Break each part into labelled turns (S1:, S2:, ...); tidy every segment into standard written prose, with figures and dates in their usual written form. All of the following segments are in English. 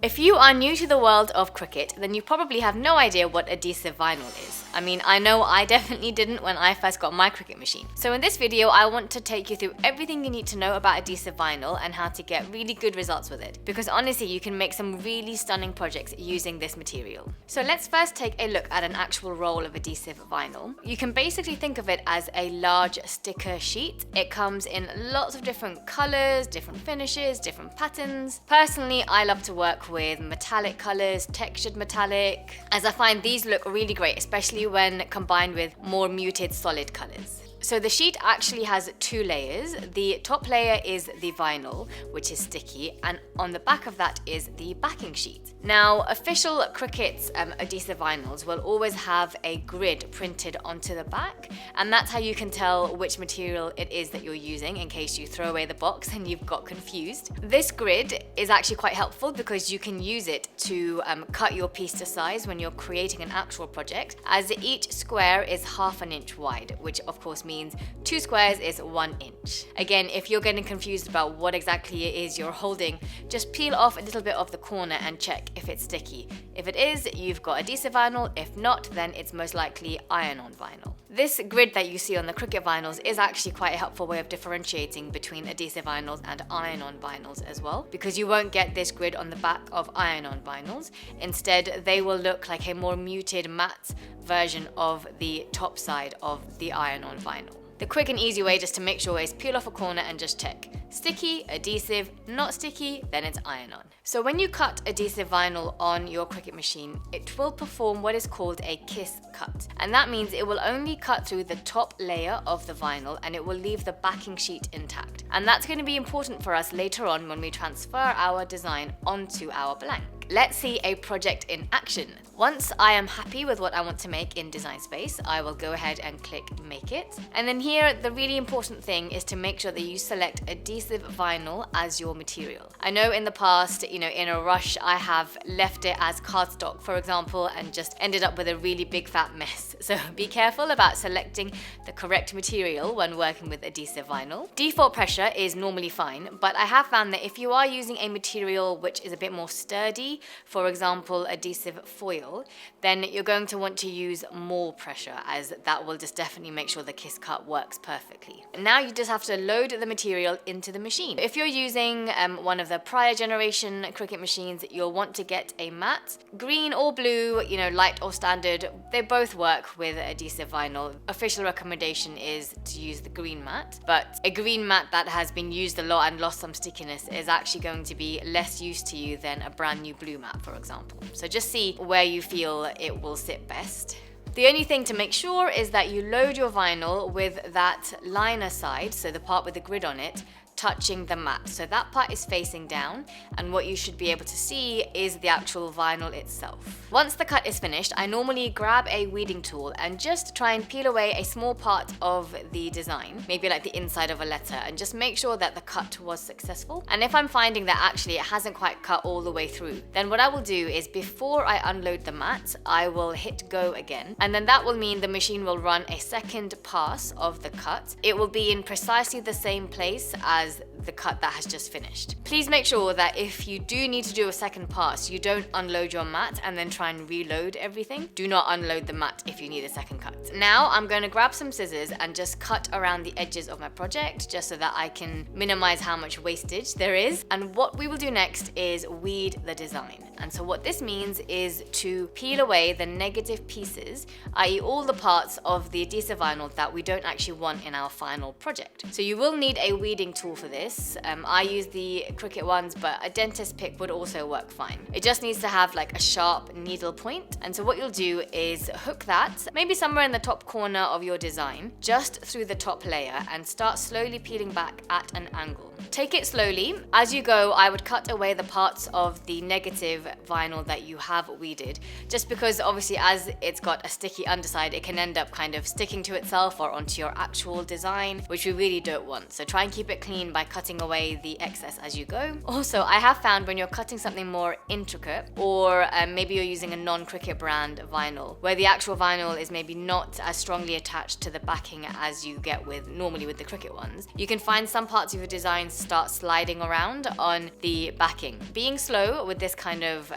S1: If you are new to the world of Cricut, then you probably have no idea what adhesive vinyl is. I mean, I know I definitely didn't when I first got my Cricut machine. So in this video, I want to take you through everything you need to know about adhesive vinyl and how to get really good results with it. Because honestly, you can make some really stunning projects using this material. So let's first take a look at an actual roll of adhesive vinyl. You can basically think of it as a large sticker sheet. It comes in lots of different colors, different finishes, different patterns. Personally, I love to work with metallic colors, textured metallic, as I find these look really great, especially when combined with more muted solid colors. So the sheet actually has two layers. The top layer is the vinyl, which is sticky, and on the back of that is the backing sheet. Now, official Cricut's adhesive vinyls will always have a grid printed onto the back, and that's how you can tell which material it is that you're using in case you throw away the box and you've got confused. This grid is actually quite helpful because you can use it to cut your piece to size when you're creating an actual project, as each square is 1/2 inch wide, which of course means 2 squares is 1 inch. Again, if you're getting confused about what exactly it is you're holding, just peel off a little bit of the corner and check if it's sticky. If it is, you've got adhesive vinyl. If not, then it's most likely iron-on vinyl. This grid that you see on the Cricut vinyls is actually quite a helpful way of differentiating between adhesive vinyls and iron-on vinyls as well, because you won't get this grid on the back of iron-on vinyls. Instead, they will look like a more muted matte version of the top side of the iron-on vinyl. The quick and easy way just to make sure is peel off a corner and just check. Sticky, adhesive, not sticky, then it's iron-on. So when you cut adhesive vinyl on your Cricut machine, it will perform what is called a kiss cut. And that means it will only cut through the top layer of the vinyl and it will leave the backing sheet intact. And that's going to be important for us later on when we transfer our design onto our blank. Let's see a project in action. Once I am happy with what I want to make in Design Space, I will go ahead and click Make It. And then here, the really important thing is to make sure that you select adhesive vinyl as your material. I know in the past, in a rush, I have left it as cardstock, for example, and just ended up with a really big fat mess. So be careful about selecting the correct material when working with adhesive vinyl. Default pressure is normally fine, but I have found that if you are using a material which is a bit more sturdy, for example, adhesive foil, then you're going to want to use more pressure, as that will just definitely make sure the kiss cut works perfectly. Now you just have to load the material into the machine. If you're using one of the prior generation Cricut machines, you'll want to get a matte. Green or blue, light or standard, they both work with adhesive vinyl. Official recommendation is to use the green matte, but a green matte that has been used a lot and lost some stickiness is actually going to be less use to you than a brand new blue matte, for example. So just see where you feel it will sit best. The only thing to make sure is that you load your vinyl with that liner side, so the part with the grid on it, touching the mat. So that part is facing down, and what you should be able to see is the actual vinyl itself. Once the cut is finished, I normally grab a weeding tool and just try and peel away a small part of the design, maybe like the inside of a letter, and just make sure that the cut was successful. And if I'm finding that actually it hasn't quite cut all the way through, then what I will do is before I unload the mat, I will hit go again, and then that will mean the machine will run a second pass of the cut. It will be in precisely the same place as the cut that has just finished. Please make sure that if you do need to do a second pass, you don't unload your mat and then try and reload everything. Do not unload the mat if you need a second cut. Now I'm going to grab some scissors and just cut around the edges of my project, just so that I can minimize how much wastage there is. And what we will do next is weed the design. And so what this means is to peel away the negative pieces, i.e. all the parts of the adhesive vinyl that we don't actually want in our final project. So you will need a weeding tool for this. I use the Cricut ones, but a dentist pick would also work fine. It just needs to have like a sharp needle point. And so what you'll do is hook that, maybe somewhere in the top corner of your design, just through the top layer, and start slowly peeling back at an angle. Take it slowly. As you go, I would cut away the parts of the negative vinyl that you have weeded, just because obviously as it's got a sticky underside, it can end up kind of sticking to itself or onto your actual design, which we really don't want. So try and keep it clean by cutting away the excess as you go. Also, I have found when you're cutting something more intricate, or maybe you're using a non-Cricut brand vinyl, where the actual vinyl is maybe not as strongly attached to the backing as you get with normally with the Cricut ones, you can find some parts of your design lines start sliding around on the backing. Being slow with this kind of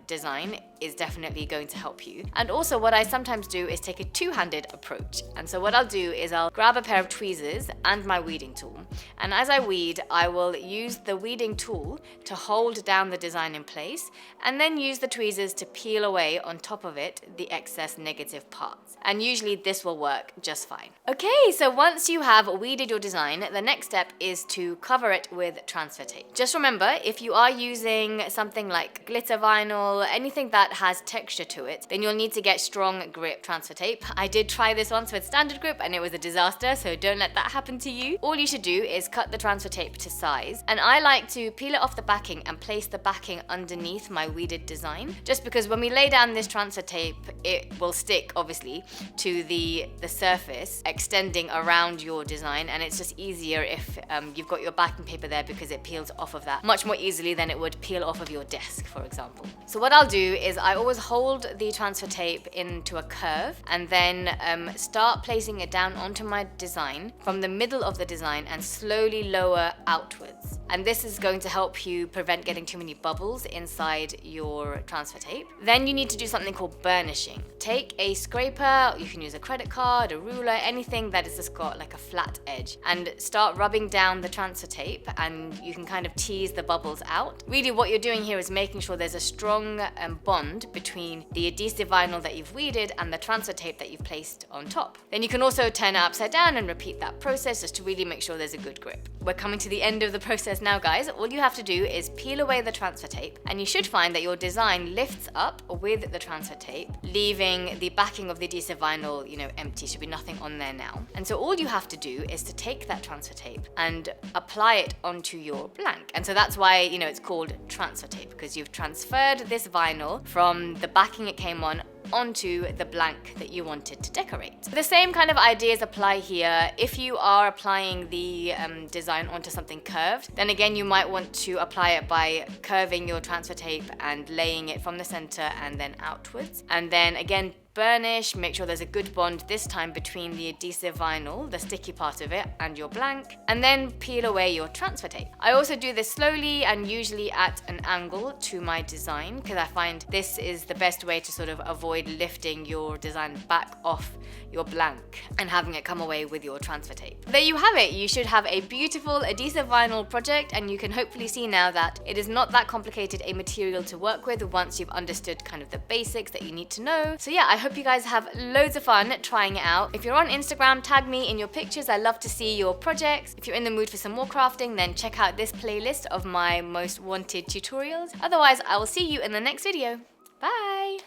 S1: design is definitely going to help you. And also what I sometimes do is take a two-handed approach. And so what I'll do is I'll grab a pair of tweezers and my weeding tool. And as I weed, I will use the weeding tool to hold down the design in place, and then use the tweezers to peel away on top of it the excess negative parts. And usually this will work just fine. Okay, so once you have weeded your design, the next step is to cover it with transfer tape. Just remember, if you are using something like glitter vinyl, anything that has texture to it, then you'll need to get strong grip transfer tape. I did try this once with standard grip and it was a disaster, so don't let that happen to you. All you should do is cut the transfer tape to size, and I like to peel it off the backing and place the backing underneath my weeded design, just because when we lay down this transfer tape, it will stick obviously to the surface extending around your design, and it's just easier if you've got your backing paper there, because it peels off of that much more easily than it would peel off of your desk, for example. So what I'll do is I always hold the transfer tape into a curve and then start placing it down onto my design from the middle of the design and slowly lower outwards. And this is going to help you prevent getting too many bubbles inside your transfer tape. Then you need to do something called burnishing. Take a scraper, you can use a credit card, a ruler, anything that has just got like a flat edge, and start rubbing down the transfer tape, and you can kind of tease the bubbles out. Really what you're doing here is making sure there's a strong bond between the adhesive vinyl that you've weeded and the transfer tape that you've placed on top. Then you can also turn it upside down and repeat that process just to really make sure there's a good grip. We're coming to the end of the process now, guys. All you have to do is peel away the transfer tape, and you should find that your design lifts up with the transfer tape, leaving the backing of the adhesive vinyl, empty. Should be nothing on there now. And so all you have to do is to take that transfer tape and apply it onto your blank. And so that's why, it's called transfer tape, because you've transferred this vinyl from the backing it came on onto the blank that you wanted to decorate. The same kind of ideas apply here. If you are applying the design onto something curved, then again you might want to apply it by curving your transfer tape and laying it from the center and then outwards. And then again, burnish, make sure there's a good bond this time between the adhesive vinyl, the sticky part of it, and your blank, and then peel away your transfer tape. I also do this slowly and usually at an angle to my design, because I find this is the best way to sort of avoid lifting your design back off your blank and having it come away with your transfer tape. There you have it. You should have a beautiful adhesive vinyl project, and you can hopefully see now that it is not that complicated a material to work with once you've understood kind of the basics that you need to know. So yeah, I hope you guys have loads of fun trying it out. If you're on Instagram, tag me in your pictures. I love to see your projects. If you're in the mood for some more crafting, then check out this playlist of my most wanted tutorials. Otherwise, I will see you in the next video. Bye!